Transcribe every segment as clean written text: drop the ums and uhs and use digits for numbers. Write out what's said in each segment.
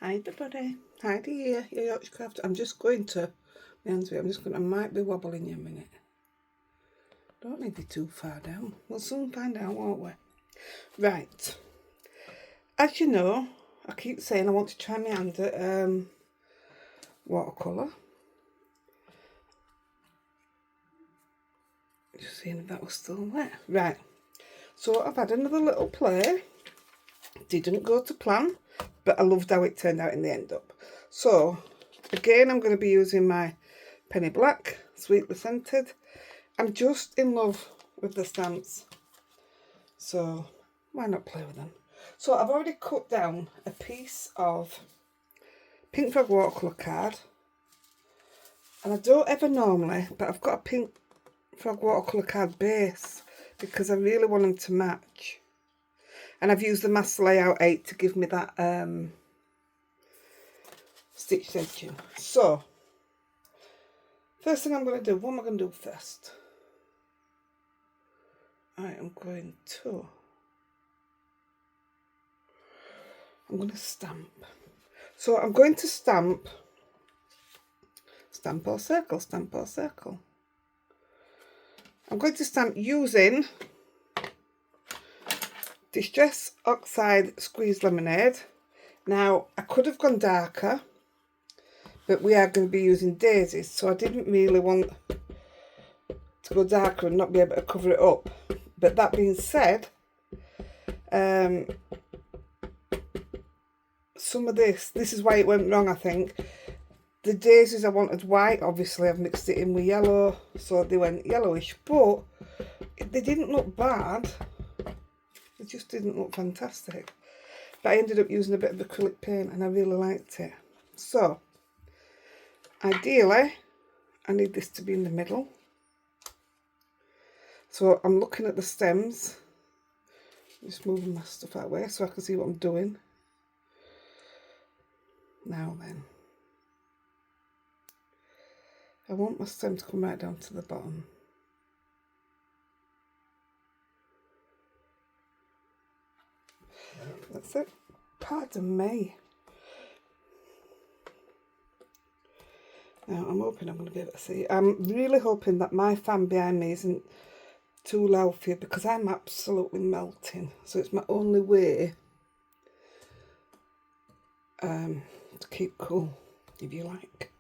Heidi buddy, Heidi here, your Yorkshire Craft. I'm just going to, I might be wobbling you a minute. Don't need it too far down. We'll soon find out, won't we? Right. As you know, I keep saying I want to try my hand at watercolour. Just seeing if that was still wet. Right. So I've had another little play. Didn't go to plan, but I loved how it turned out in the end up. So again, I'm going to be using my penny black, sweetly scented. I'm just in love with the stamps, so why not play with them? So I've already cut down a piece of Pink Frog watercolour card, and I don't ever normally, but I've got a Pink Frog watercolour card base because I really want them to match. And I've used the Master Layout 8 to give me that stitched edging. So, first thing I'm going to do, what am I going to do first? I am going to stamp. So I'm going to stamp or circle, stamp or circle. I'm going to stamp using Distress Oxide Squeezed Lemonade. Now, I could have gone darker, but we are going to be using daisies, so I didn't really want to go darker and not be able to cover it up. But that being said, some of this is why it went wrong, I think. The daisies I wanted white, obviously I've mixed it in with yellow, so they went yellowish, but they didn't look bad. It just didn't look fantastic. But I ended up using a bit of acrylic paint and I really liked it. So, ideally, I need this to be in the middle. So I'm looking at the stems. Just moving my stuff out of the way so I can see what I'm doing. Now then. I want my stem to come right down to the bottom. That's it. Pardon me. Now I'm hoping I'm going to be able to see. I'm really hoping that my fan behind me isn't too loud for you because I'm absolutely melting. So it's my only way to keep cool, if you like.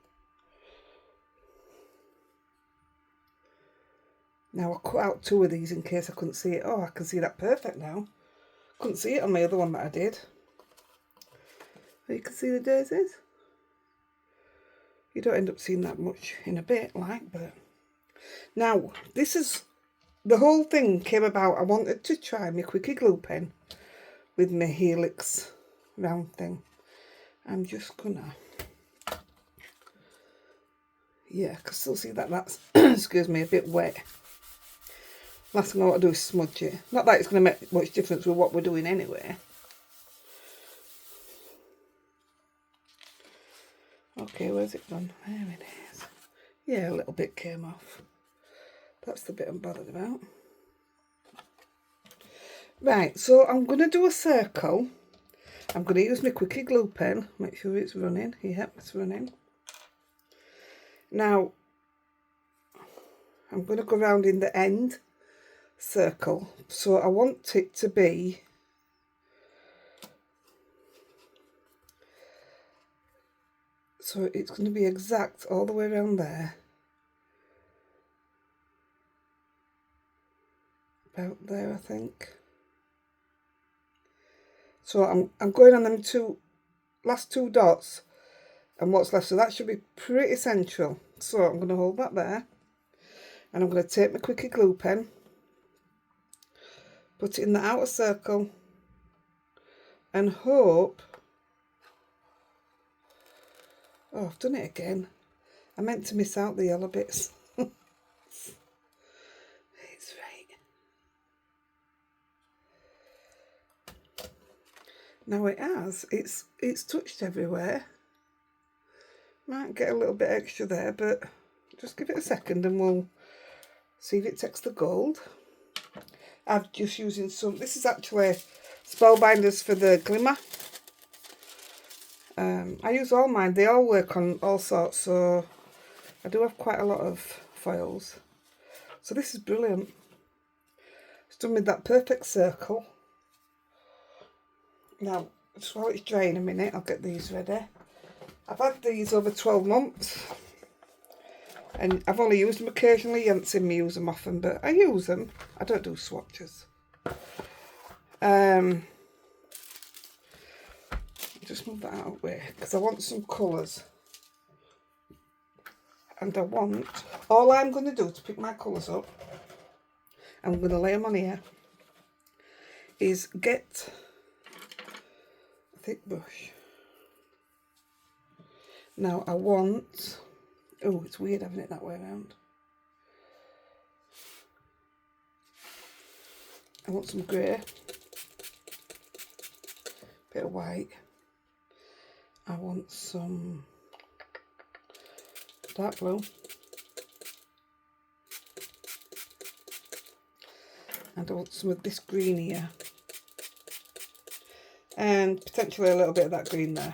Now I cut out 2 of these in case I couldn't see it. Oh, I can see that perfect now. Couldn't see it on my other one that I did. You can see the daisies. You don't end up seeing that much in a bit, like, but... Now, this is... The whole thing came about, I wanted to try my quickie glue pen with my helix round thing. I'm just gonna... Yeah, I can still see that that's, excuse me, a bit wet. Last thing I want to do is smudge it. Not that it's going to make much difference with what we're doing anyway. Okay, where's it gone? There it is. Yeah, a little bit came off. That's the bit I'm bothered about. Right, so I'm going to do a circle. I'm going to use my quickie glue pen. Make sure it's running. Yep, it's running. Now, I'm going to go round in the end circle. So I want it to be so it's going to be exact all the way around there. About there, I think. So I'm going on them last 2 dots and what's left, so that should be pretty central. So I'm going to hold that there and I'm going to take my quickie glue pen, put it in the outer circle and hope... Oh, I've done it again. I meant to miss out the yellow bits. It's right. Now it has. It's touched everywhere. Might get a little bit extra there, but just give it a second and we'll see if it takes the gold. I'm just using some... This is actually Spellbinders for the glimmer. I use all mine. They all work on all sorts, so I do have quite a lot of foils. So this is brilliant. It's done with that perfect circle. Now, just while it's drying a minute, I'll get these ready. I've had these over 12 months. And I've only used them occasionally. You haven't seen me use them often, but I use them. I don't do swatches. Just move that out of the way because I want some colours. And I want, all I'm going to do to pick my colours up, I'm going to lay them on here, is get a thick brush. Now I want, oh, it's weird having it that way around. I want some grey, bit of white. I want some dark blue. And I want some of this green here. And potentially a little bit of that green there.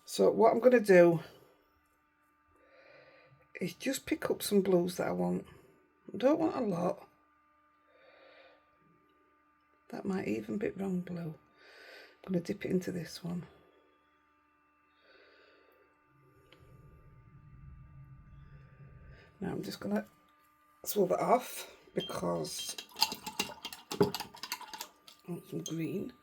So what I'm going to do is just pick up some blues that I want. I don't want a lot. That might even be wrong blue. I'm going to dip it into this one. Now I'm just going to swirl that off because I want some green.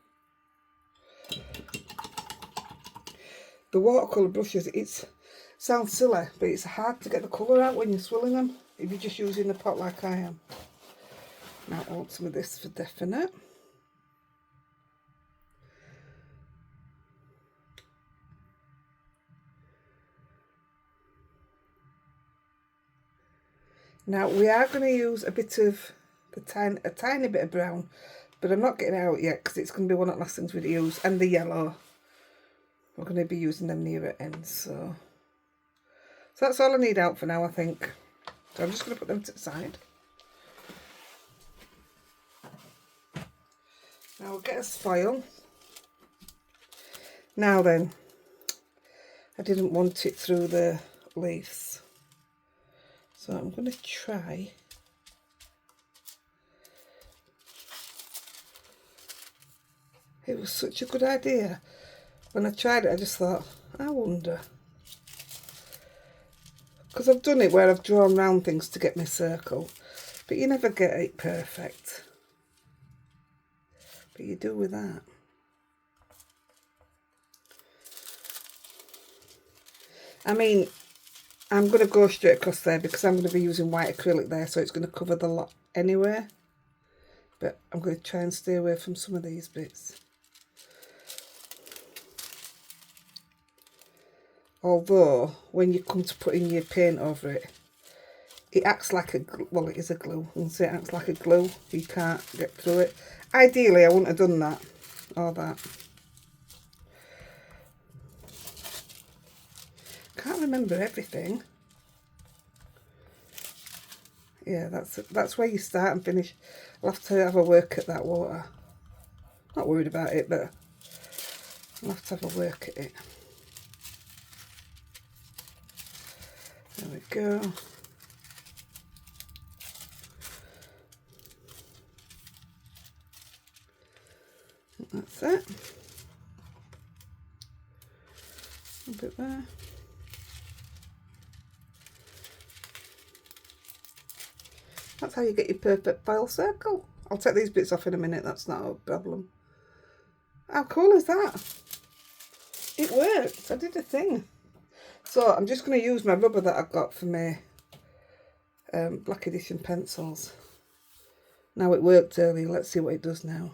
The watercolour brushes, it sounds silly, but it's hard to get the colour out when you're swirling them if you're just using the pot like I am. Now I want some of this for definite. Now we are going to use a bit of a tiny bit of brown, but I'm not getting it out yet because it's going to be one of the last things we use, and the yellow. We're going to be using them nearer ends, so that's all I need out for now, I think. So I'm just going to put them to the side. Now we'll get a foil. Now then, I didn't want it through the leaves, so I'm going to try it was such a good idea. When I tried it, I just thought, I wonder. Because I've done it where I've drawn round things to get my circle, but you never get it perfect. But you do with that. I mean, I'm going to go straight across there because I'm going to be using white acrylic there, so it's going to cover the lot anyway. But I'm going to try and stay away from some of these bits. Although, when you come to putting your paint over it, it acts like a, well, it is a glue. I can say it acts like a glue. You can't get through it. Ideally, I wouldn't have done that, or that. Can't remember everything. Yeah, that's where you start and finish. I'll have to have a work at that water. Not worried about it, but I'll have to have a work at it. There we go. That's it. A bit there. That's how you get your perfect foil circle. I'll take these bits off in a minute, that's not a problem. How cool is that? It worked, I did a thing. So I'm just going to use my rubber that I've got for my Black Edition pencils. Now it worked earlier, let's see what it does now.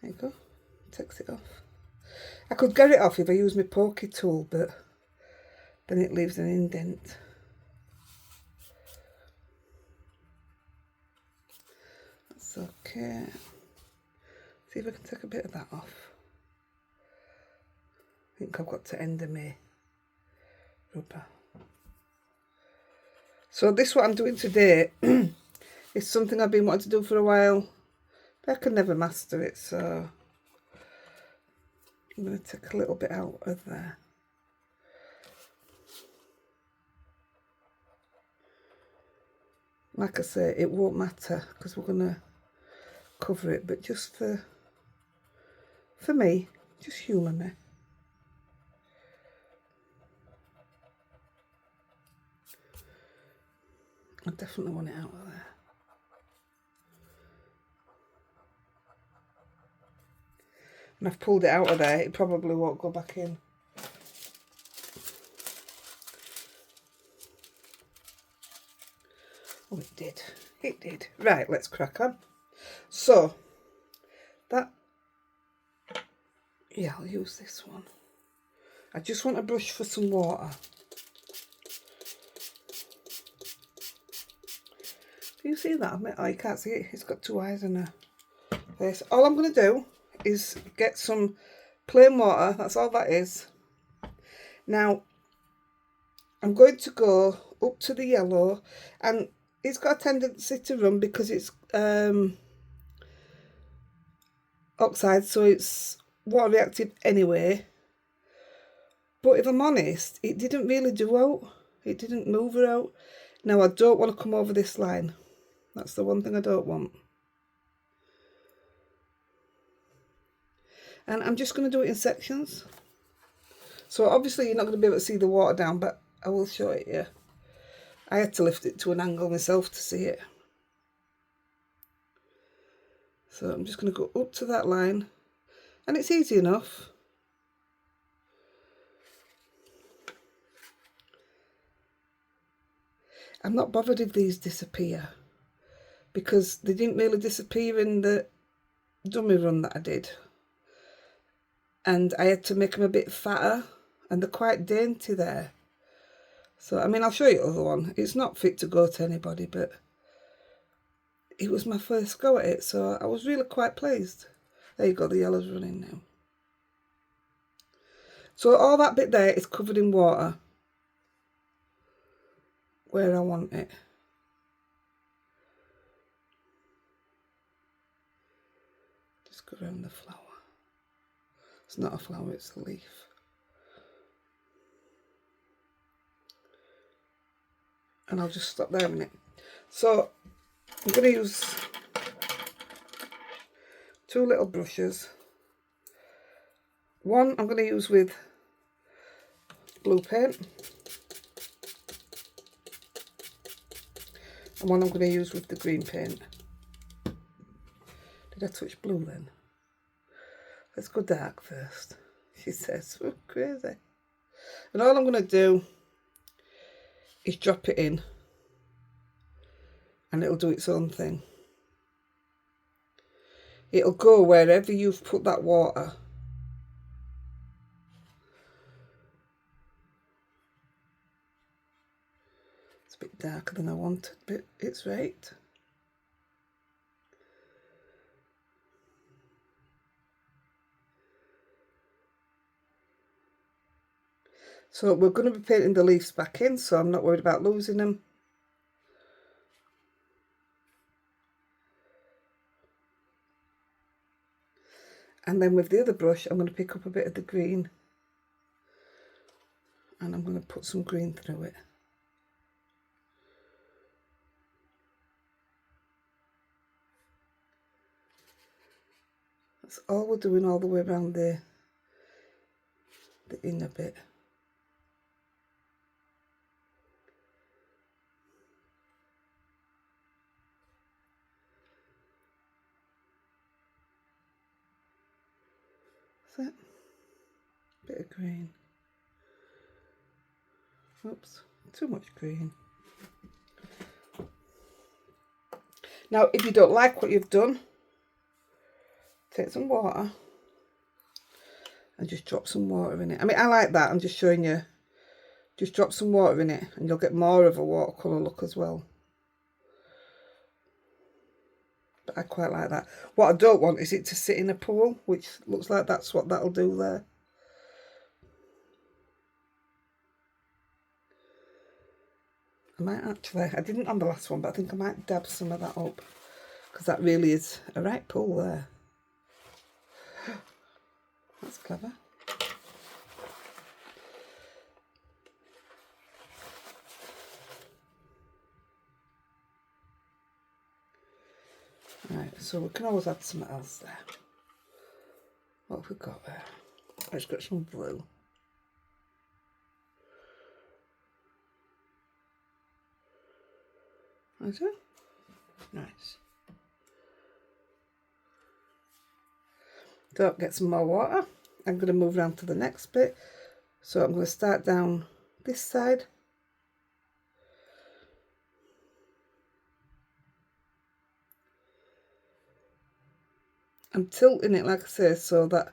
There you go, takes it off. I could get it off if I use my pokey tool, but then it leaves an indent. That's okay. See if I can take a bit of that off. I think I've got to end my rubber. So this what I'm doing today is something I've been wanting to do for a while, but I can never master it, so I'm going to take a little bit out of there. Like I say, it won't matter because we're going to cover it, but just for me, just humour me. I definitely want it out of there. And I've pulled it out of there, it probably won't go back in. Oh, it did. It did. Right, let's crack on. So, that... Yeah, I'll use this one. I just want a brush for some water. Do you see that? Oh, you can't see it. It's got two eyes in her face. All I'm going to do is get some plain water. That's all that is. Now, I'm going to go up to the yellow, and it's got a tendency to run because it's oxide, so it's water reactive anyway. But if I'm honest, it didn't really do out. It didn't move her out. Now, I don't want to come over this line. That's the one thing I don't want. And I'm just going to do it in sections. So obviously you're not going to be able to see the water down, but I will show it you. I had to lift it to an angle myself to see it. So I'm just going to go up to that line. And it's easy enough. I'm not bothered if these disappear, because they didn't really disappear in the dummy run that I did. And I had to make them a bit fatter, and they're quite dainty there. So, I mean, I'll show you the other one. It's not fit to go to anybody, but it was my first go at it, so I was really quite pleased. There you go, the yellow's running now. So all that bit there is covered in water where I want it. Just go around the flower. It's not a flower, it's a leaf. And I'll just stop there a minute. So I'm going to use two little brushes. One I'm going to use with blue paint, and one I'm going to use with the green paint. Did I touch blue then? Let's go dark first, she says. Oh, crazy. And all I'm going to do is drop it in, and it'll do its own thing. It'll go wherever you've put that water. It's a bit darker than I wanted, but it's right. So we're going to be painting the leaves back in, so I'm not worried about losing them. And then with the other brush, I'm going to pick up a bit of the green, and I'm going to put some green through it. That's all we're doing all the way around the inner bit. That's it. Bit of green. Oops, too much green. Now, if you don't like what you've done, take some water and just drop some water in it. I mean, I like that. I'm just showing you. Just drop some water in it and you'll get more of a watercolour look as well. But I quite like that. What I don't want is it to sit in a pool, which looks like that's what that'll do there. I might actually, I didn't on the last one, but I think I might dab some of that up, because that really is a right pool there. That's clever. So we can always add something else there. What have we got there? Let's get some blue. Is it? Nice. So get some more water. I'm going to move around to the next bit. So I'm going to start down this side. I'm tilting it, like I say, so that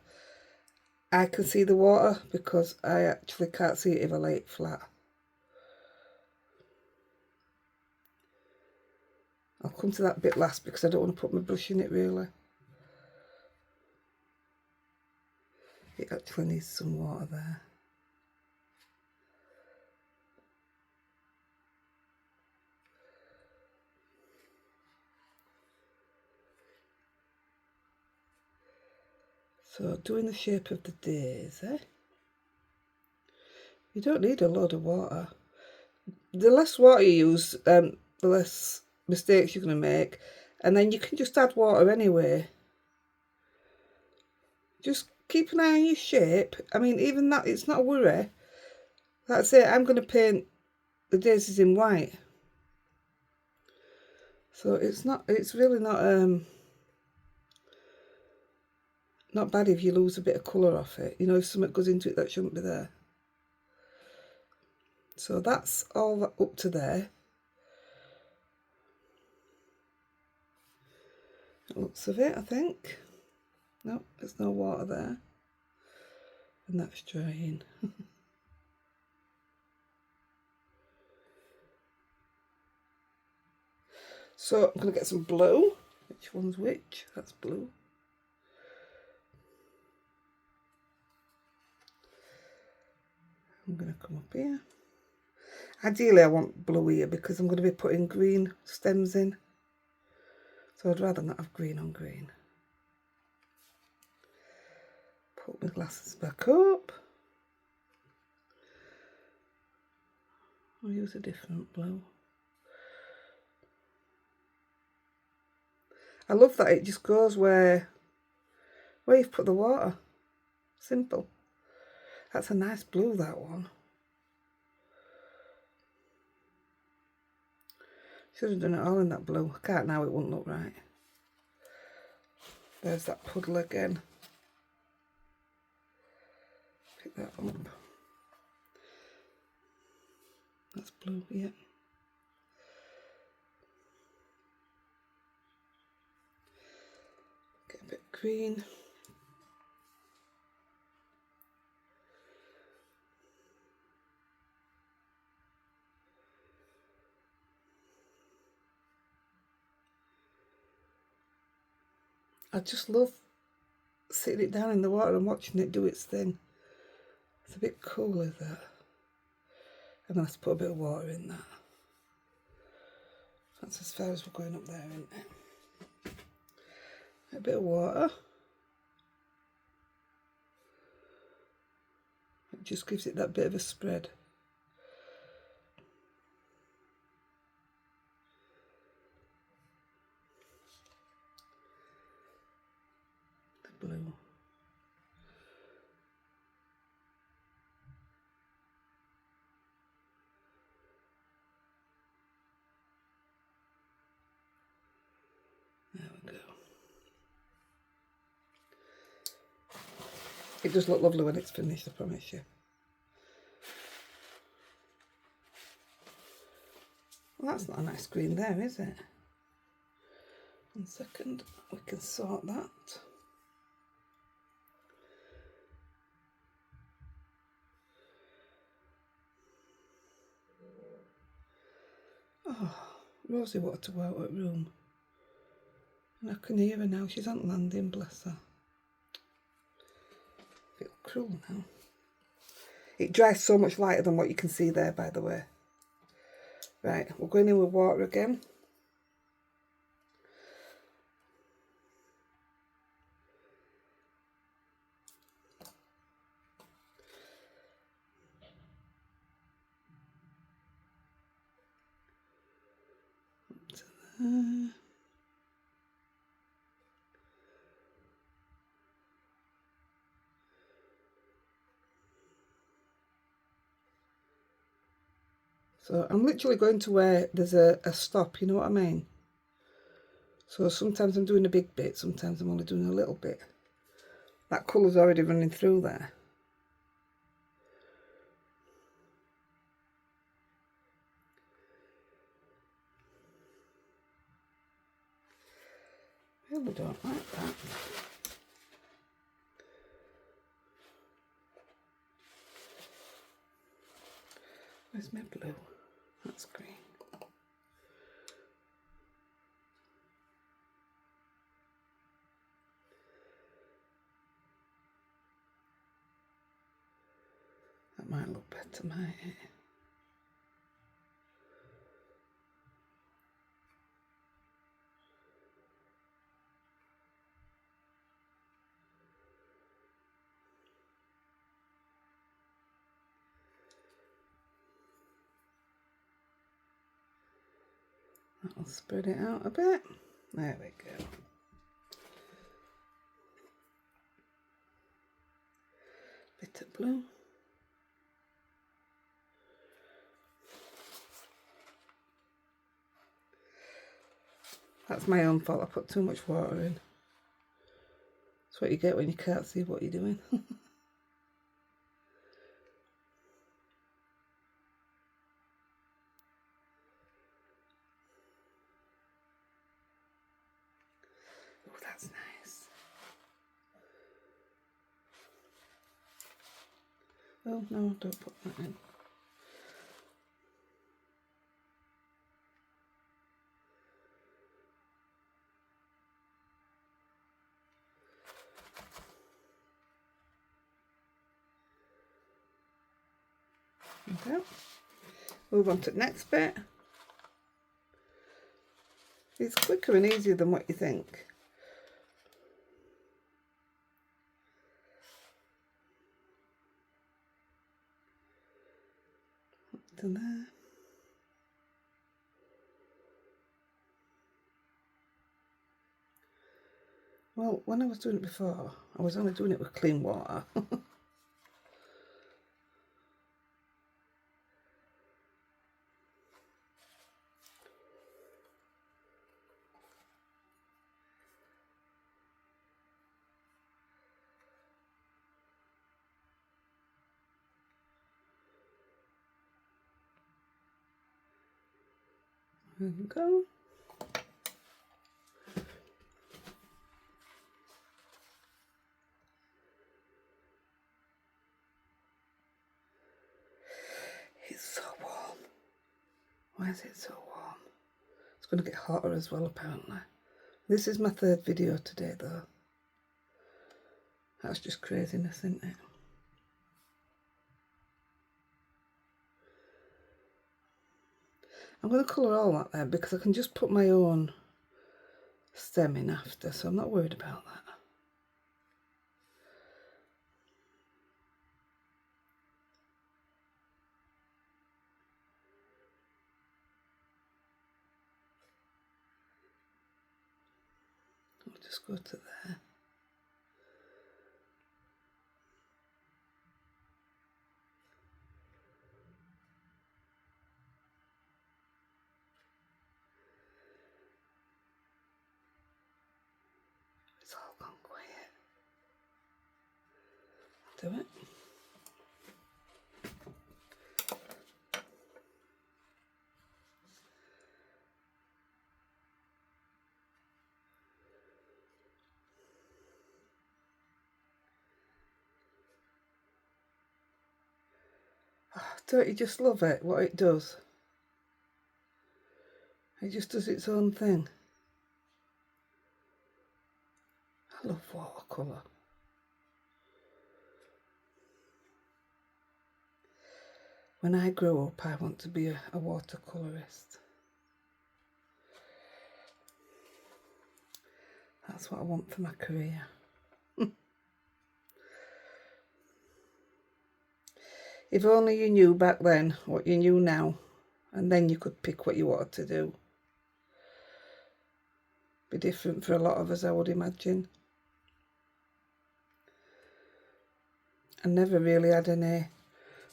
I can see the water, because I actually can't see it if I lay it flat. I'll come to that bit last because I don't want to put my brush in it really. It actually needs some water there. So doing the shape of the daisy, you don't need a load of water. The less water you use, the less mistakes you're going to make, and then you can just add water anyway. Just keep an eye on your shape. I mean, even that, it's not a worry. That's it. I'm going to paint the daisies in white, so it's really not bad if you lose a bit of colour off it. You know, if something goes into it that shouldn't be there. So that's all up to there. Looks of it, I think. No, there's no water there, and that's drying. So I'm going to get some blue. Which one's which? That's blue. I'm going to come up here. Ideally I want blue here because I'm going to be putting green stems in. So I'd rather not have green on green. Put my glasses back up. I'll use a different blue. I love that it just goes where you've put the water. Simple. That's a nice blue, that one. Should have done it all in that blue. I can't now, it wouldn't look right. There's that puddle again. Pick that up. That's blue, yeah. Get a bit of green. I just love sitting it down in the water and watching it do its thing. It's a bit cool, is that? I'm going to have to put a bit of water in that. That's as far as we're going up there, isn't it? A bit of water. It just gives it that bit of a spread. The blue. There we go. It does look lovely when it's finished, I promise you. Well, that's not a nice green there, is it? 1 second, we can sort that. Oh, Rosie wanted to go out at room. And I can hear her now, she's on landing, bless her. A bit cruel now. It dries so much lighter than what you can see there, by the way. Right, we're going in with water again. So I'm literally going to where there's a stop, you know what I mean? So sometimes I'm doing a big bit, sometimes I'm only doing a little bit. That colour's already running through there. I really don't like that. Where's my blue? That's green. That might look better, might it? That'll spread it out a bit. There we go. Bit of blue. That's my own fault, I put too much water in. That's what you get when you can't see what you're doing. Oh, that's nice. Oh no, don't put that in. Okay. Move on to the next bit. It's quicker and easier than what you think. Up to there. Well, when I was doing it before, I was only doing it with clean water. There we go. It's so warm. Why is it so warm? It's going to get hotter as well, apparently. This is my third video today, though. That's just craziness, isn't it? I'm going to colour all that there because I can just put my own stem in after, so I'm not worried about that. I'll just go to there. It's all gone quiet. I'll do it. Oh, don't you just love it, what it does? It just does its own thing. I love watercolour. When I grow up, I want to be a watercolourist. That's what I want for my career. If only you knew back then what you knew now, and then you could pick what you wanted to do. Be different for a lot of us, I would imagine. I never really had any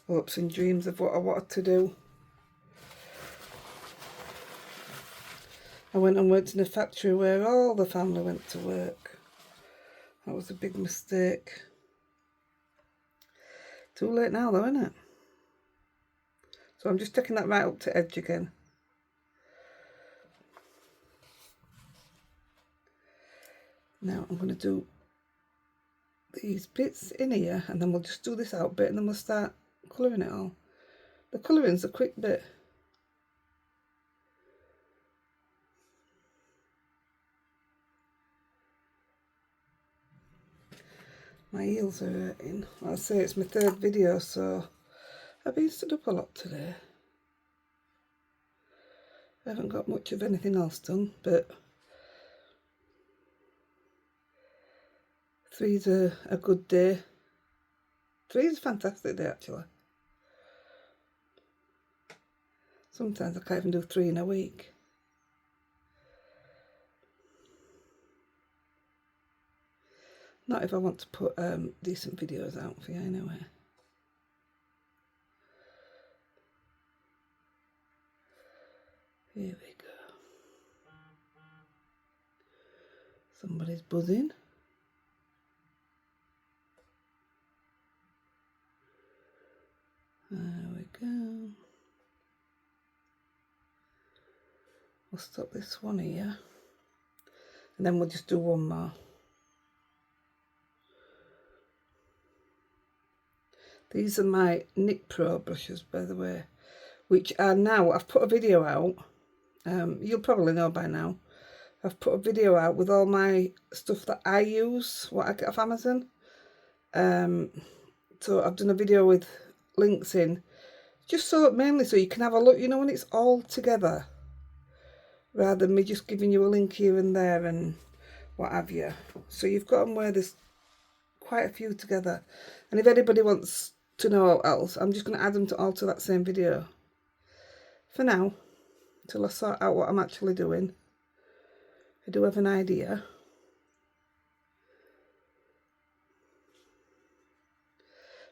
hopes and dreams of what I wanted to do. I went and worked in a factory where all the family went to work. That was a big mistake. Too late now though, isn't it? So I'm just taking that right up to edge again. Now I'm going to do these bits in here, and then we'll just do this out bit, and then we'll start colouring it all. The colouring's a quick bit. My heels are hurting. Like I say, it's my third video, so I've been stood up a lot today. I haven't got much of anything else done, but three's a good day. Three's a fantastic day, actually. Sometimes I can't even do 3 in a week. Not if I want to put decent videos out for you anyway. Here we go. Somebody's buzzing. There we go. We'll stop this one here, and then we'll just do one more. These are my nicro brushes, by the way, which are now, I've put a video out, you'll probably know by now, I've put a video out with all my stuff that I use, what I get off Amazon. So I've done a video with links in, just so, mainly so you can have a look, you know, when it's all together, rather than me just giving you a link here and there and what have you. So you've got them where there's quite a few together, and if anybody wants to know else, I'm just going to add them all to that same video for now, till I sort out what I'm actually doing. I do have an idea.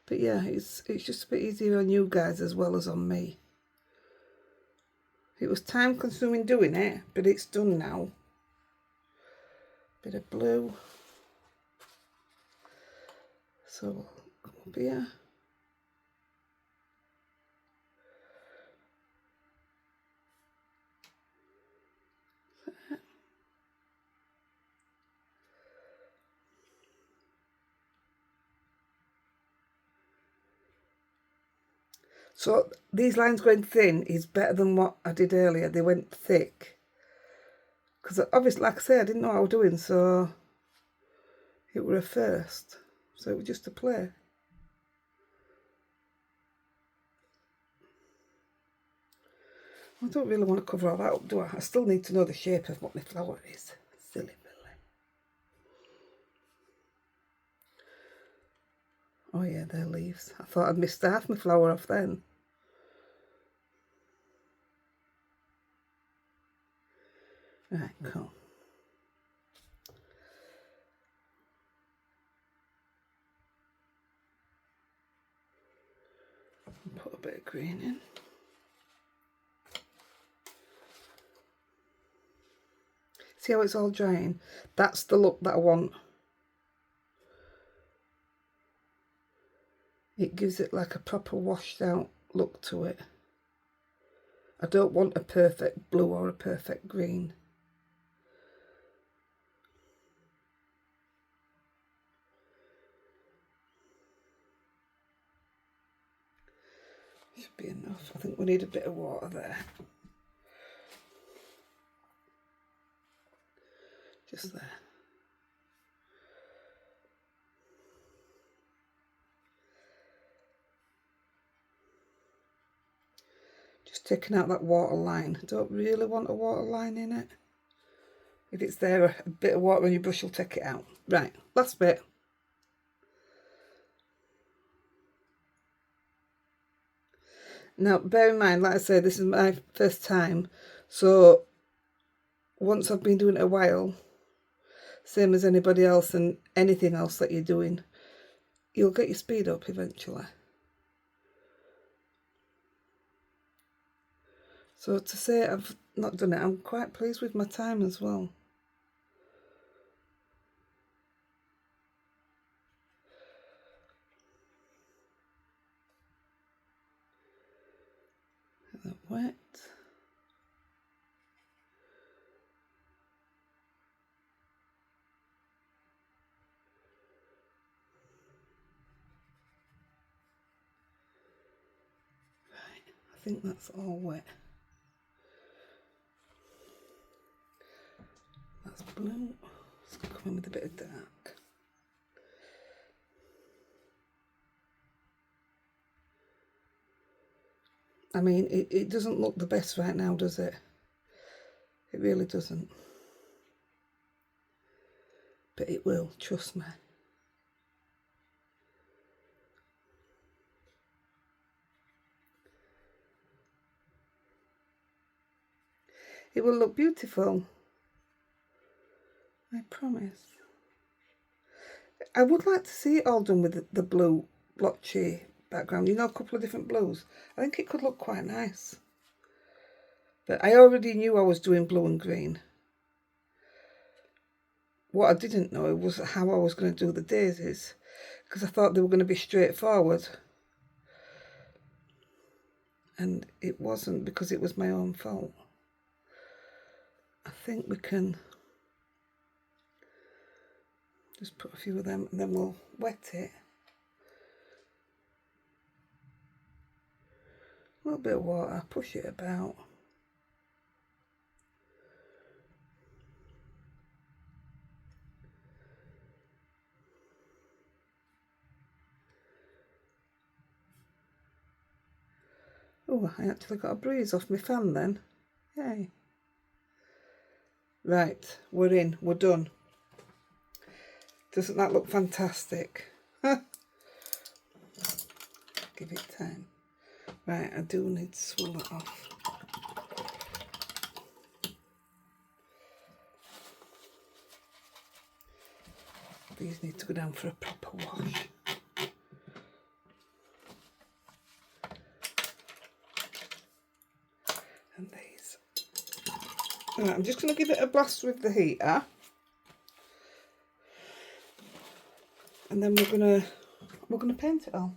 But yeah, it's just a bit easier on you guys as well as on me. It was time consuming doing it, but it's done now. Bit of blue. So we'll come up here. So these lines going thin is better than what I did earlier. They went thick. Because obviously, like I say, I didn't know what I was doing, so it were a first. So it was just a play. I don't really want to cover all that up, do I? I still need to know the shape of what my flower is. Silly Billy. Oh yeah, they're leaves. I thought I'd missed half my flower off then. Right, cool. Put a bit of green in. See how it's all drying? That's the look that I want. It gives it like a proper washed out look to it. I don't want a perfect blue or a perfect green. Should be enough. I think we need a bit of water there. Just there. Just taking out that water line. I don't really want a water line in it. If it's there, a bit of water on your brush will take it out. Right, last bit. Now, bear in mind, like I say, this is my first time. So, once I've been doing it a while, same as anybody else and anything else that you're doing, you'll get your speed up eventually. So to say I've not done it. I'm quite pleased with my time as well. Get that wet. Right, I think that's all wet. That's blue. Let's come in with a bit of dark. I mean, it doesn't look the best right now, does it? It really doesn't. But it will, trust me. It will look beautiful. I promise. I would like to see it all done with the blue blotchy background. You know, a couple of different blues. I think it could look quite nice. But I already knew I was doing blue and green. What I didn't know was how I was going to do the daisies, because I thought they were going to be straightforward. And it wasn't, because it was my own fault. I think we can just put a few of them and then we'll wet it. A little bit of water, push it about. Oh, I actually got a breeze off my fan then. Yay. Right, we're in, we're done. Doesn't that look fantastic? Give it time. Right, I do need to swirl it off. These need to go down for a proper wash. And these. Right, I'm just going to give it a blast with the heater. And then we're gonna paint it all.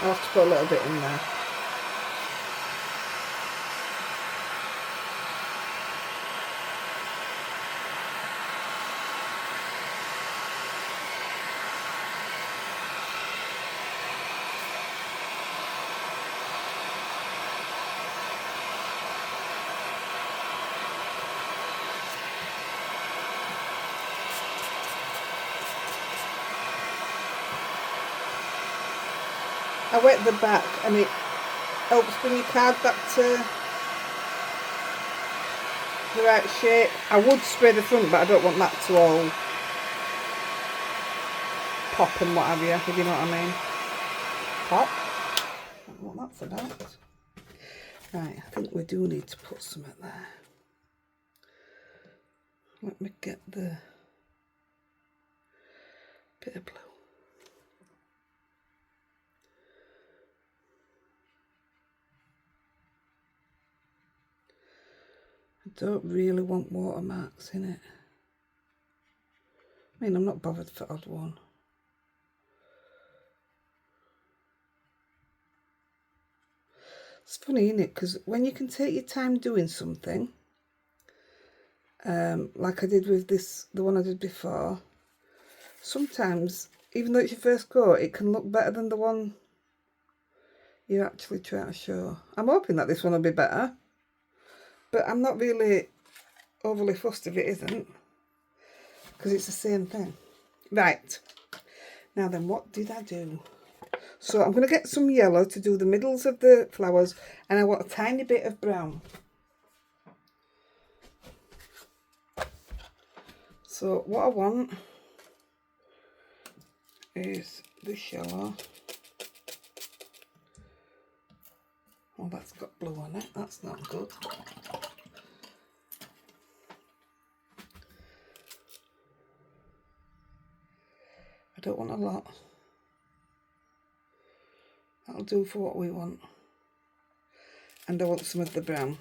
I'll have to put a little bit in there. I wet the back and it helps bring your card back to the right shape. I would spray the front, but I don't want that to all pop and what have you, if you know what I mean. Pop. I don't know what that's about. Right, I think we do need to put some at there. Let me get the bit of blue. I don't really want watermarks in it. I mean, I'm not bothered for odd one. It's funny, isn't it? Because when you can take your time doing something, like I did with this, the one I did before, sometimes, even though it's your first go, it can look better than the one you're actually trying to show. I'm hoping that this one will be better, but I'm not really overly fussed if it isn't, because it's the same thing. Right, now then, what did I do? So I'm going to get some yellow to do the middles of the flowers, and I want a tiny bit of brown. So what I want is this yellow. Oh, that's got blue on it. That's not good. I don't want a lot. That'll do for what we want. And I want some of the brown.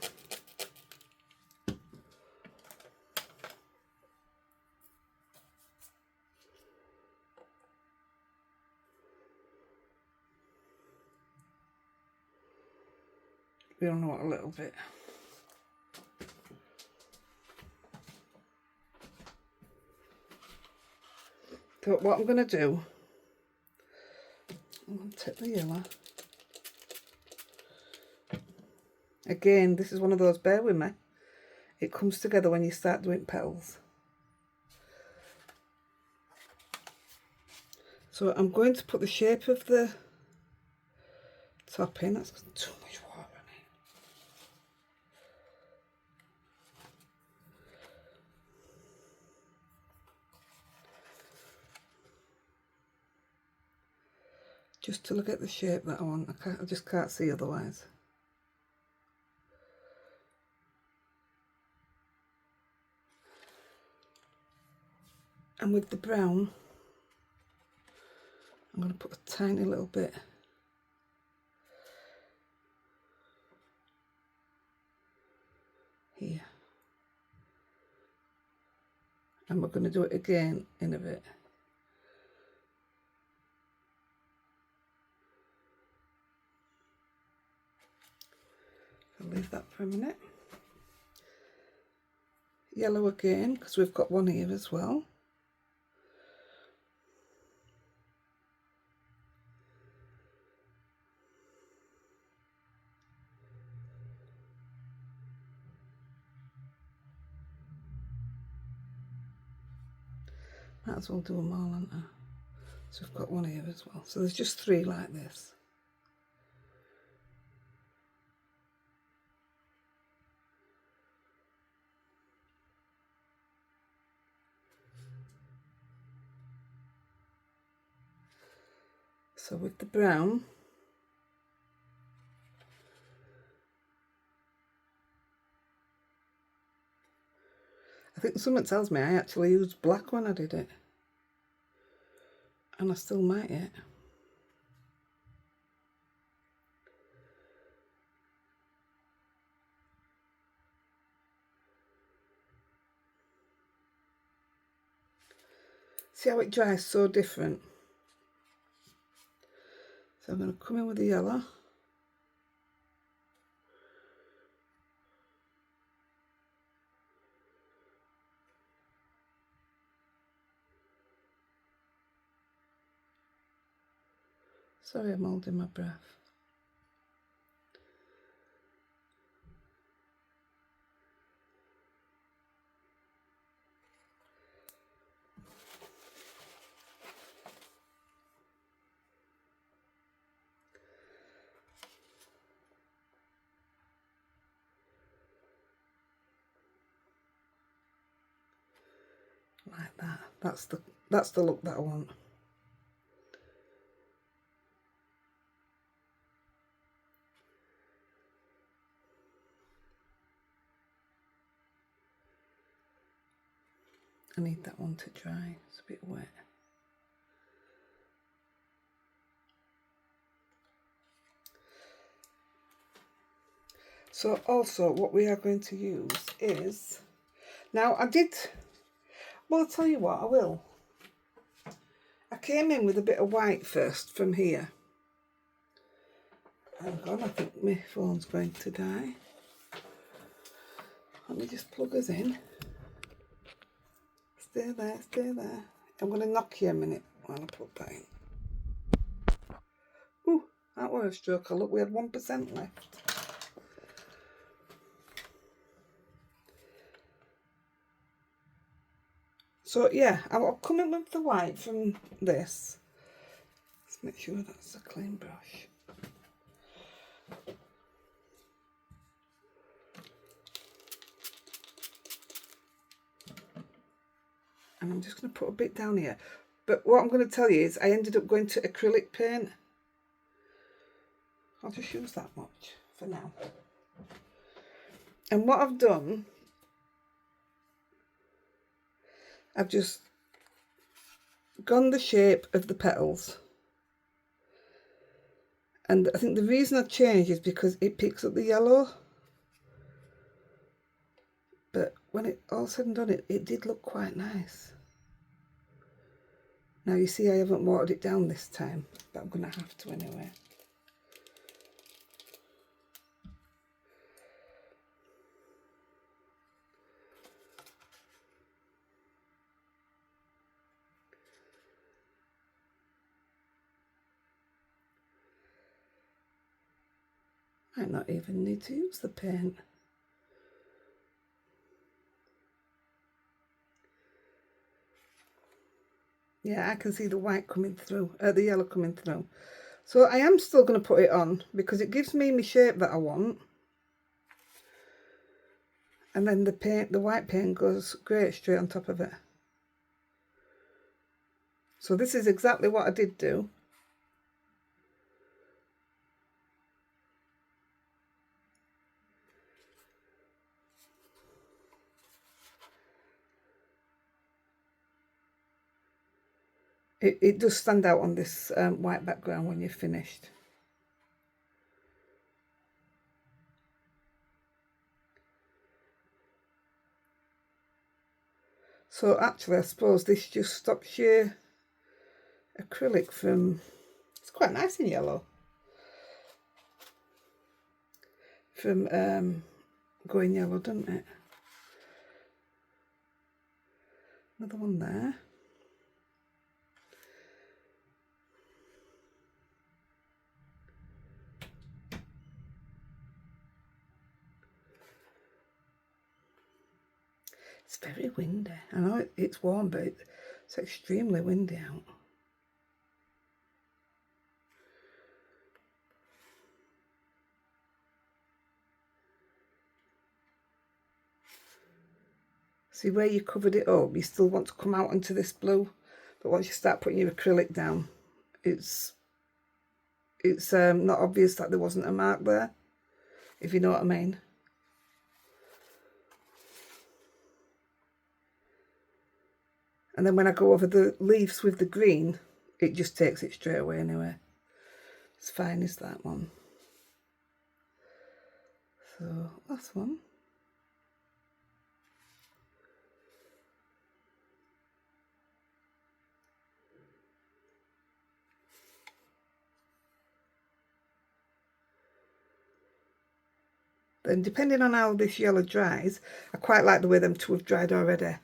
We only want a little bit. So what I'm going to do, I'm going to take the yellow. Again, this is one of those, bear with me, it comes together when you start doing petals. So I'm going to put the shape of the top in. That's too much water in it. Just till I get the shape that I want. I just can't see otherwise. And with the brown, I'm going to put a tiny little bit here. And we're going to do it again in a bit. I'll leave that for a minute. Yellow again, because we've got one here as well. Might as well do them all, aren't I? So we've got one here as well. So there's just 3 like this. So with the brown, I think something tells me I actually used black when I did it. And I still might yet. See how it dries so different? So I'm going to come in with the yellow. Sorry, I'm holding my breath. Like that. That's the look that I want. I need that one to dry. It's a bit wet. So also what we are going to use is, now well, I'll tell you what, I will. I came in with a bit of white first from here. Hang on, I think my phone's going to die. Let me just plug us in. Stay there, stay there. I'm going to knock you a minute while I plug that in. Ooh, that was a stroke. Look, we had 1% left. So yeah, I'll come in with the white from this. Let's make sure that's a clean brush. And I'm just going to put a bit down here. But what I'm going to tell you is I ended up going to acrylic paint. I'll just use that much for now. And what I've done, I've just gone the shape of the petals. And I think the reason I changed is because it picks up the yellow. But when it all said and done, it did look quite nice. Now you see I haven't watered it down this time, but I'm going to have to anyway. Might not even need to use the paint. Yeah, I can see the white coming through, the yellow coming through. So I am still going to put it on because it gives me my shape that I want. And then the white paint goes great straight on top of it. So this is exactly what I did do. It does stand out on this white background when you're finished. So actually I suppose this just stops your acrylic from, it's quite nice in yellow, from going yellow, doesn't it? Another one there. It's very windy. I know it's warm, but it's extremely windy out. See where you covered it up, you still want to come out into this blue, but once you start putting your acrylic down, it's not obvious that there wasn't a mark there, if you know what I mean. And then when I go over the leaves with the green, it just takes it straight away anyway. It's fine as that one. So last one. Then depending on how this yellow dries, I quite like the way them two have dried already.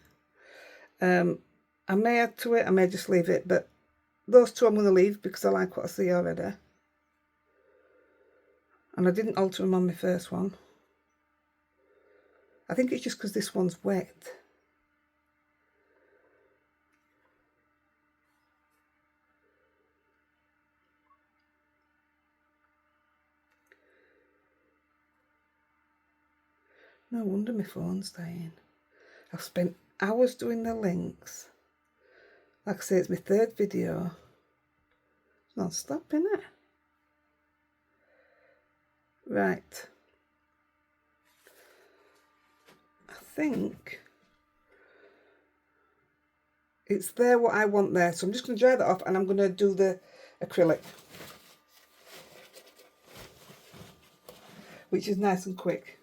I may add to it, I may just leave it, but those two I'm going to leave because I like what I see already. And I didn't alter them on my first one. I think it's just because this one's wet. No wonder my phone's dying. I've spent hours doing the links. Like I say, it's my third video. It's not stopping it. Right. I think it's there what I want there. So I'm just going to dry that off and I'm going to do the acrylic, which is nice and quick.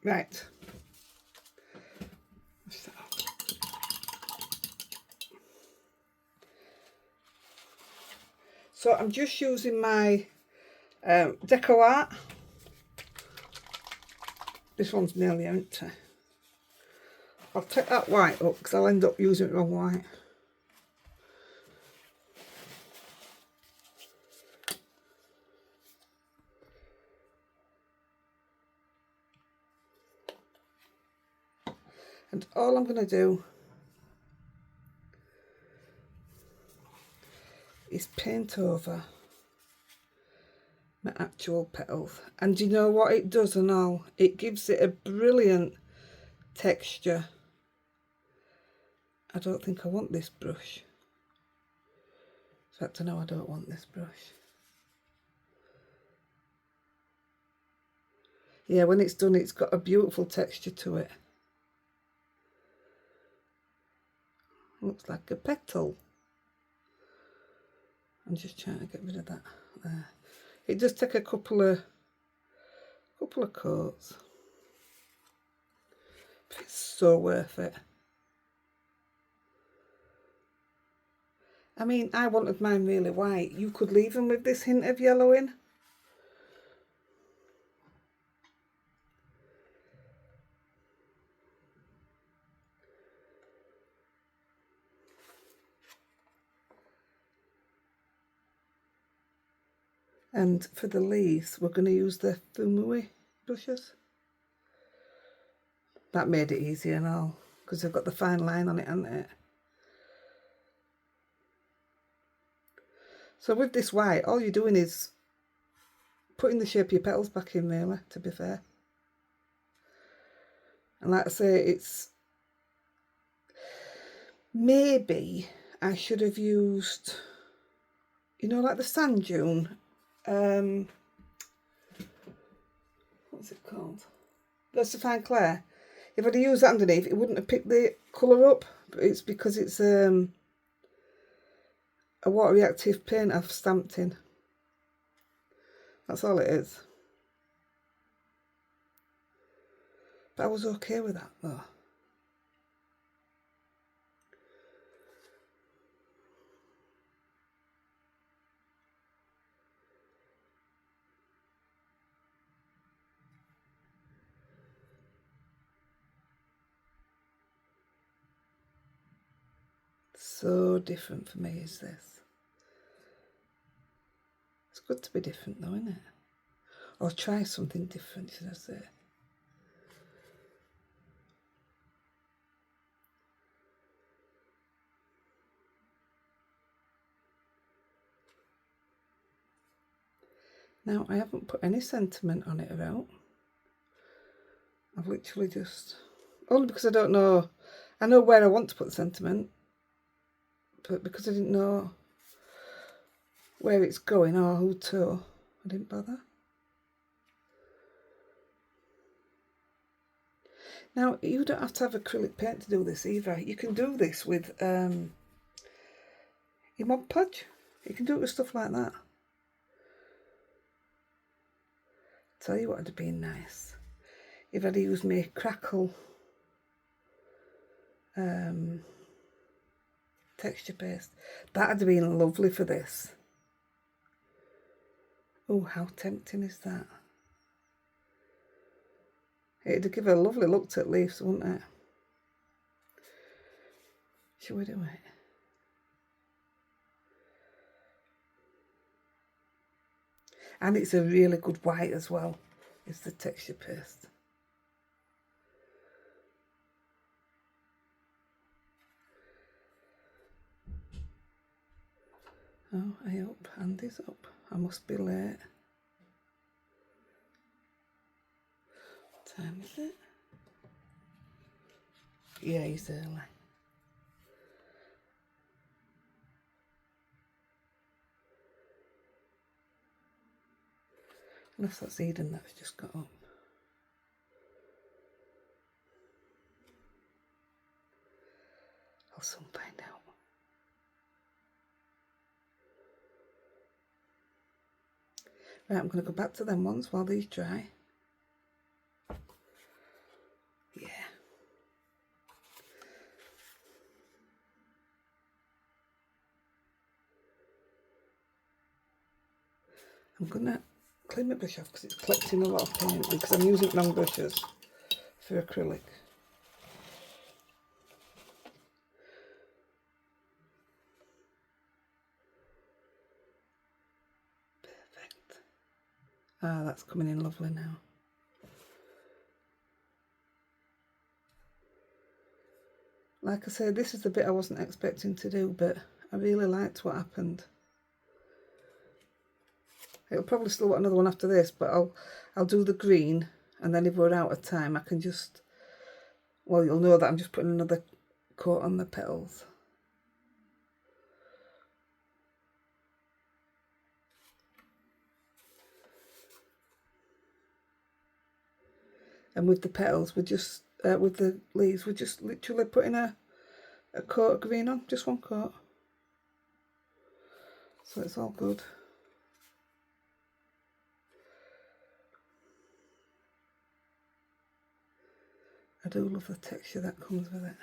Right. So I'm just using my decoart. This one's nearly empty. I'll take that white up because I'll end up using the wrong white. And all I'm going to do is paint over my actual petals. And you know what it does and all? It gives it a brilliant texture. I don't think I want this brush. In fact, I know I don't want this brush. Yeah, when it's done, it's got a beautiful texture to it. Looks like a petal. I'm just trying to get rid of that there. It does take a couple of coats. But it's so worth it. I mean, I wanted mine really white. You could leave them with this hint of yellow in. And for the leaves, we're going to use the Fumui brushes. That made it easy and all, because they've got the fine line on it, hasn't it? So with this white, all you're doing is putting the shape of your petals back in, really, to be fair. And like I say, it's... Maybe I should have used, you know, like the sand dune. What's it called? Versifying clay. If I'd used that underneath, it wouldn't have picked the colour up. But it's because it's a water reactive paint I've stamped in. That's all it is. But I was okay with that though. So different for me is this. It's good to be different though, isn't it? Or try something different, should I say. Now, I haven't put any sentiment on it about. I've literally just... Only because I don't know... I know where I want to put the sentiment, but because I didn't know where it's going or who to, I didn't bother. Now, you don't have to have acrylic paint to do this either. You can do this with your Mod Podge. You can do it with stuff like that. Tell you what would have been nice. If I'd used my crackle texture paste. That'd have been lovely for this. Oh, how tempting is that? It'd give a lovely look to leaves, wouldn't it? Shall we do it? And it's a really good white as well. It's the texture paste. Oh, I hope Andy's up. I must be late. What time is it? Yeah, he's early. Unless that's Eden that's just got up. I'll soon find out. Right, I'm going to go back to them ones while these dry. Yeah. I'm going to clean my brush off because it's collecting a lot of paint because I'm using long brushes for acrylic. Perfect. Ah, that's coming in lovely now. Like I said, this is the bit I wasn't expecting to do, but I really liked what happened. It'll probably still want another one after this, but I'll do the green, and then if we're out of time I can just, well, you'll know that I'm just putting another coat on the petals. And with the petals, we're just, with the leaves, we're just literally putting a coat of green on, just one coat. So it's all good. I do love the texture that comes with it.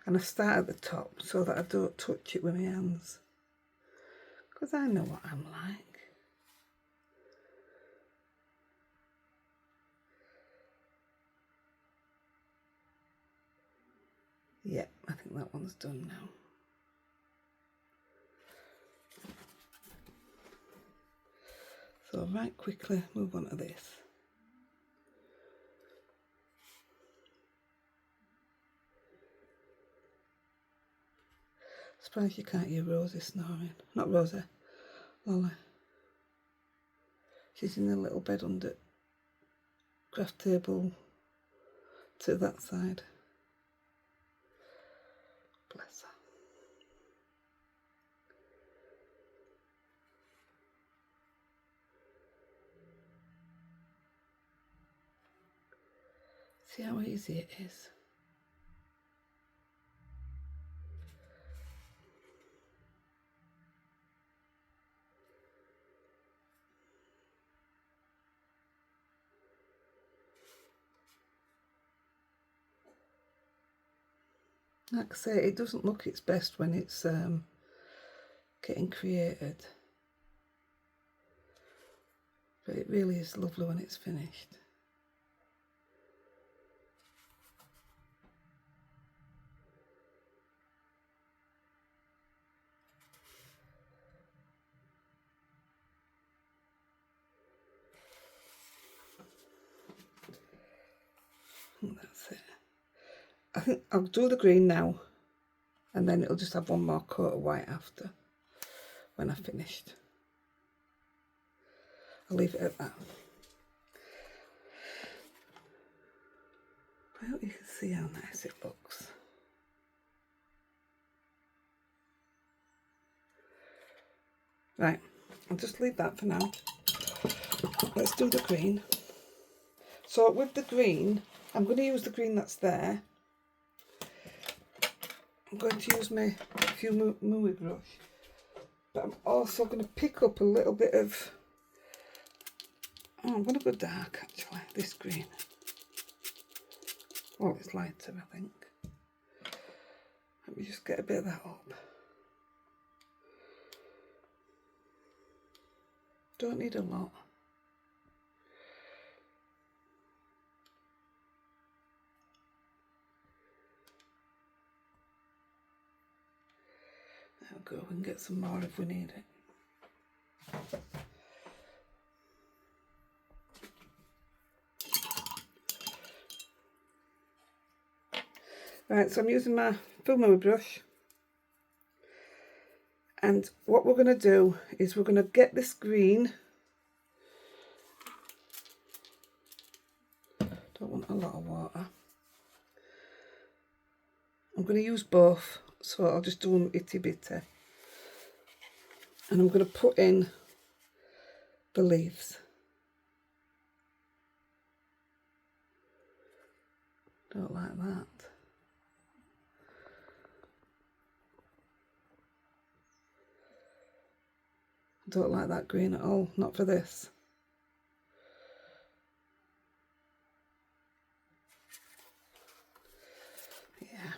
And I start at the top so that I don't touch it with my hands, because I know what I'm like. Yep, I think that one's done now. So right quickly move on to this. Surprised you can't hear Rosie snoring. Not Rosie, Lolly. She's in a little bed under craft table to that side. Bless her. See how easy it is. Like I say, it doesn't look its best when it's getting created, but it really is lovely when it's finished. And that's it. I think I'll do the green now, and then it'll just have one more coat of white after, when I've finished. I'll leave it at that. I hope you can see how nice it looks. Right, I'll just leave that for now. Let's do the green. So with the green, I'm going to use the green that's there. I'm going to use my Mooey brush, but I'm also going to pick up a little bit of, I'm going to go dark actually, this green. Well, it's lighter, I think. Let me just get a bit of that up. Don't need a lot. There we go, we can get some more if we need it. Right, so I'm using my Mooey brush, and what we're going to do is we're going to get this green. Don't want a lot of water. I'm going to use both, so I'll just do them itty bitty. And I'm going to put in the leaves. Don't like that. Don't like that green at all, not for this. Yeah.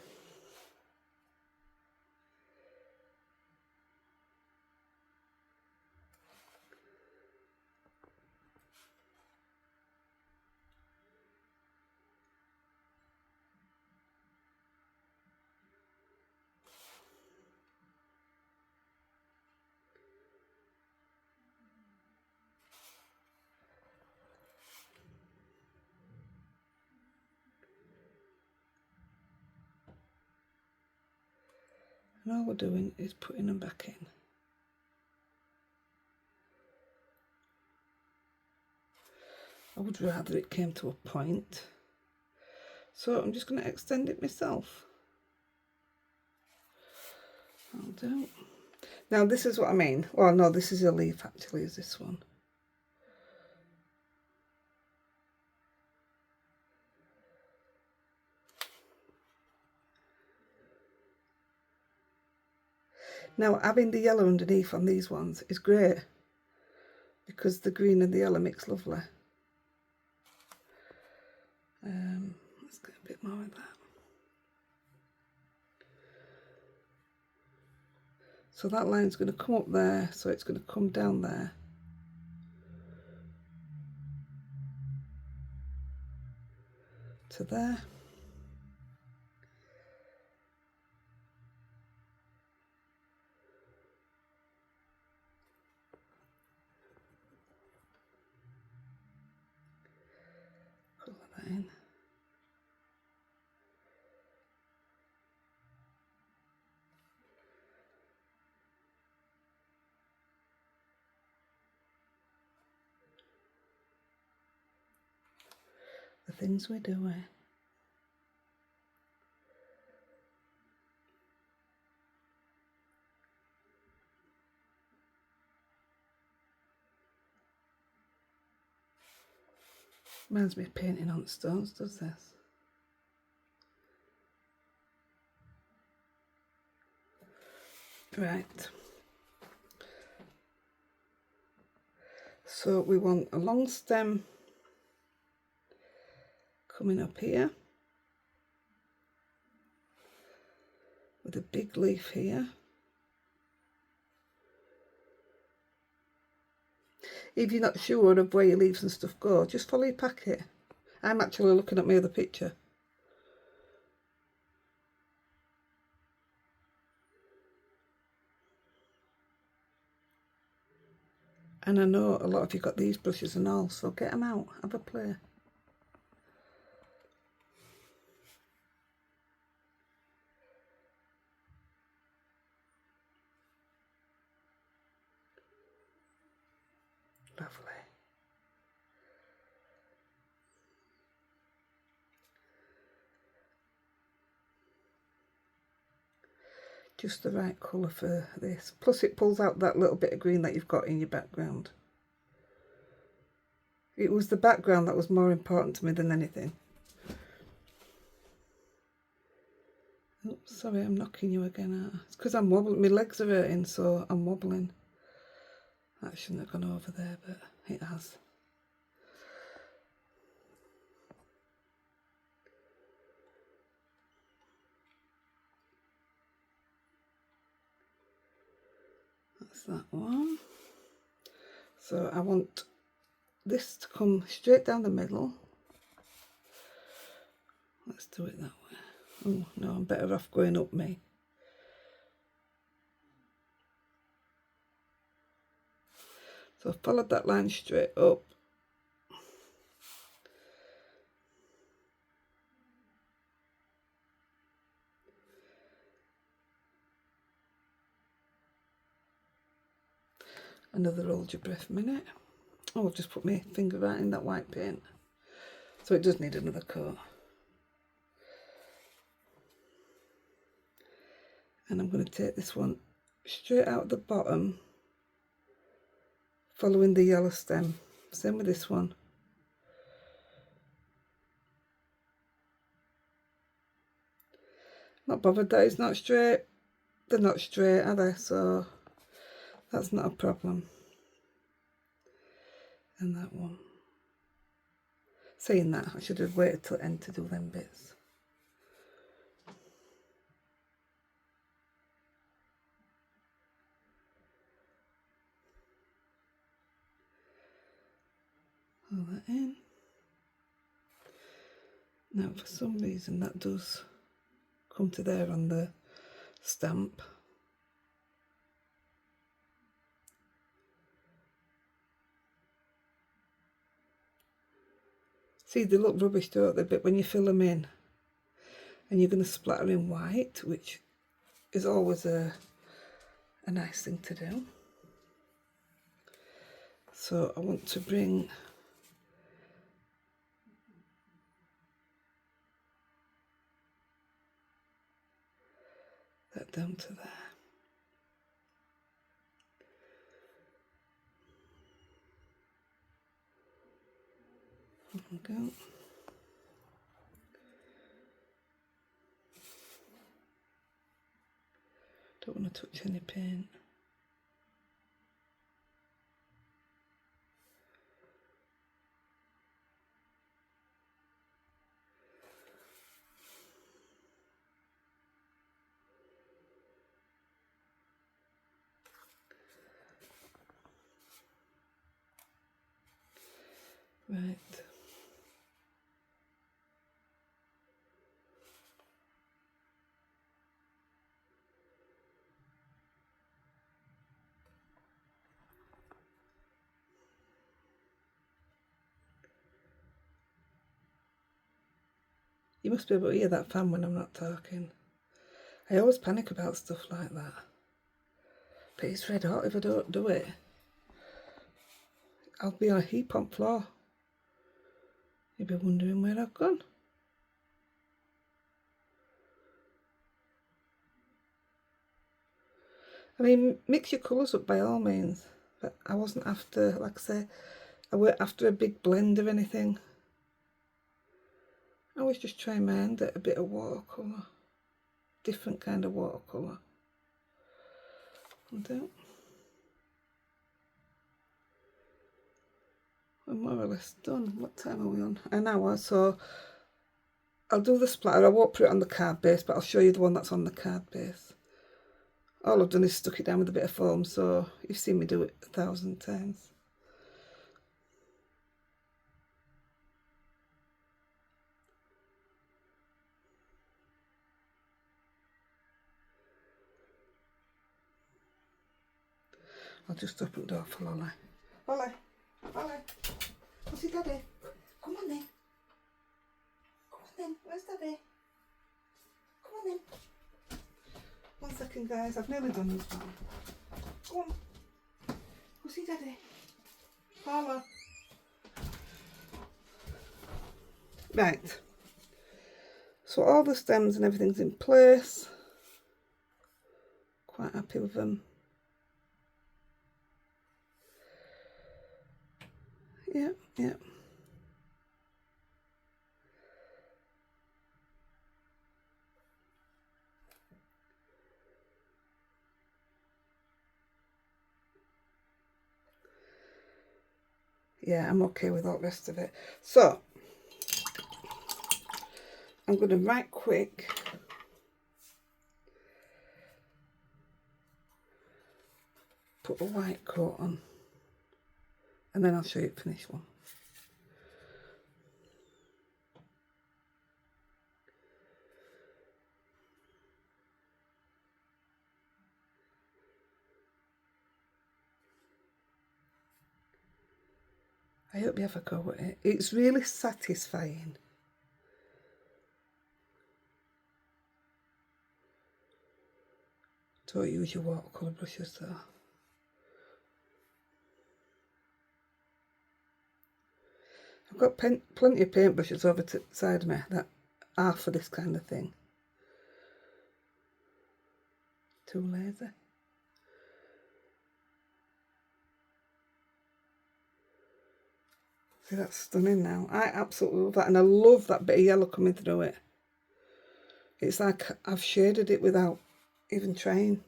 And all we're doing is putting them back in. I would rather it came to a point. So I'm just going to extend it myself. I'll do. Now this is what I mean. Well, no, this is a leaf actually, is this one. Now having the yellow underneath on these ones is great because the green and the yellow mix lovely. Let's get a bit more of that. So that line's going to come up there, so it's going to come down there. To there. Colour that in. The things we do, eh? Reminds me of painting on stones, does this? Right. So we want a long stem coming up here with a big leaf here. If you're not sure of where your leaves and stuff go, just follow your packet. I'm actually looking at my other picture. And I know a lot of you got these brushes and all, so get them out, have a play. Lovely. Just the right colour for this. Plus it pulls out that little bit of green that you've got in your background. It was the background that was more important to me than anything. Oops, sorry, I'm knocking you again out. It's because I'm wobbling. My legs are hurting, so I'm wobbling. That shouldn't have gone over there, but it has. That's that one. So I want this to come straight down the middle. Let's do it that way. Oh no, I'm better off going up me. So I've followed that line straight up. Another hold your breath minute. Oh, I've just put my finger right in that white paint. So it does need another coat. And I'm going to take this one straight out the bottom, following the yellow stem. Same with this one. Not bothered that it's not straight. They're not straight, are they? So that's not a problem. And that one. Saying that, I should have waited till the end to do them bits. Pull that in. Now for some reason that does come to there on the stamp. See, they look rubbish, don't they? But when you fill them in and you're going to splatter in white, which is always a nice thing to do. So I want to bring that down to there. There we go. Don't want to touch any paint. Right. You must be able to hear that fan when I'm not talking. I always panic about stuff like that. But it's red hot if I don't do it. I'll be on a heap on floor. You'll be wondering where I've gone. I mean, mix your colours up by all means. But I wasn't after, like I say, I weren't after a big blend of anything. I was just trying my hand at a bit of watercolour. Different kind of watercolour. We're more or less done. What time are we on? An hour, so I'll do the splatter. I won't put it on the card base, but I'll show you the one that's on the card base. All I've done is stuck it down with a bit of foam, so you've seen me do it 1,000 times. I'll just open the door for Lolly. Lolly, Lolly, what's your daddy? Come on then. Come on then, where's daddy? Come on then. 1 second guys, I've nearly done this one. Go on. Go see daddy. Paula. Right. So all the stems and everything's in place. Quite happy with them. Yeah, yeah. Yeah, I'm okay with all the rest of it. So, I'm going to right quick put a white coat on, and then I'll show you the finished one. I hope you have a go with it. It's really satisfying. Don't use your watercolour brushes though. I've got plenty of paint brushes over to the side of me that are for this kind of thing. Too lazy. See, that's stunning now. I absolutely love that, and I love that bit of yellow coming through it. It's like I've shaded it without even trying.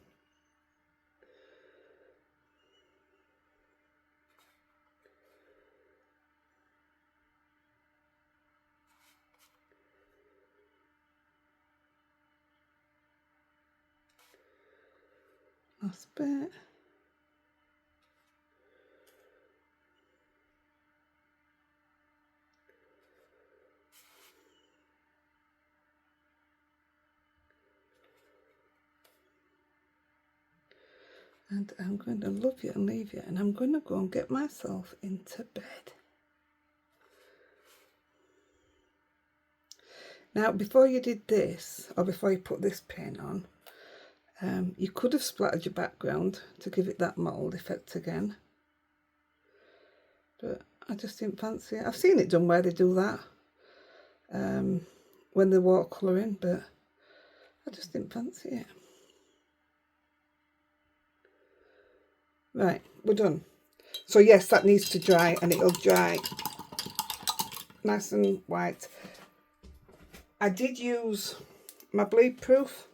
Last bit. And I'm going to love you and leave you, and I'm going to go and get myself into bed. Now, before you did this, or before you put this paint on, You could have splattered your background to give it that mottled effect again, but I just didn't fancy it. I've seen it done where they do that when they're watercolouring, but I just didn't fancy it. Right, we're done. So yes, that needs to dry, and it'll dry nice and white. I did use my bleed proof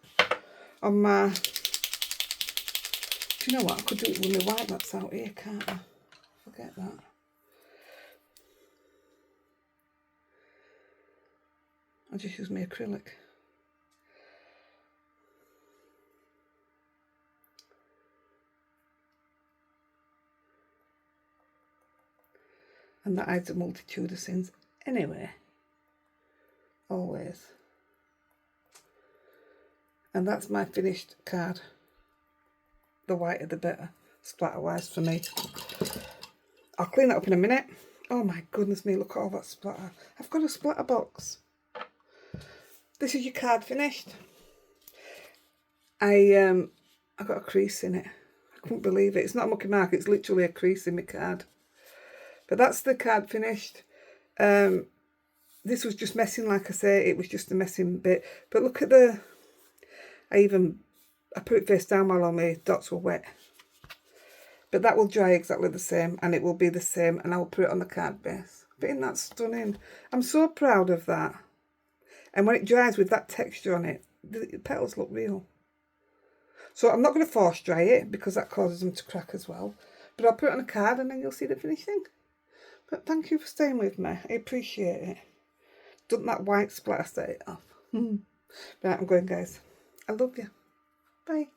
on my... Do you know what? I could do it with my white that's out here, can't I? Forget that. I'll just use my acrylic. And that hides a multitude of sins anyway. Always. And that's my finished card. The whiter the better, splatter wise for me. I'll clean that up in a minute. Oh my goodness me, look at all that splatter. I've got a splatter box. This is your card finished. I got a crease in it. I couldn't believe it. It's not a mucky mark, it's literally a crease in my card. But that's the card finished. This was just messing, like I say, it was just a messing bit. But look at the... I put it face down while all my dots were wet. But that will dry exactly the same, and it will be the same, and I will put it on the card base. But isn't that stunning? I'm so proud of that. And when it dries with that texture on it, the petals look real. So I'm not going to force dry it, because that causes them to crack as well. But I'll put it on a card, and then you'll see the finished thing. But thank you for staying with me. I appreciate it. Doesn't that white splatter set it off? Right, I'm going, guys. I love you. Bye.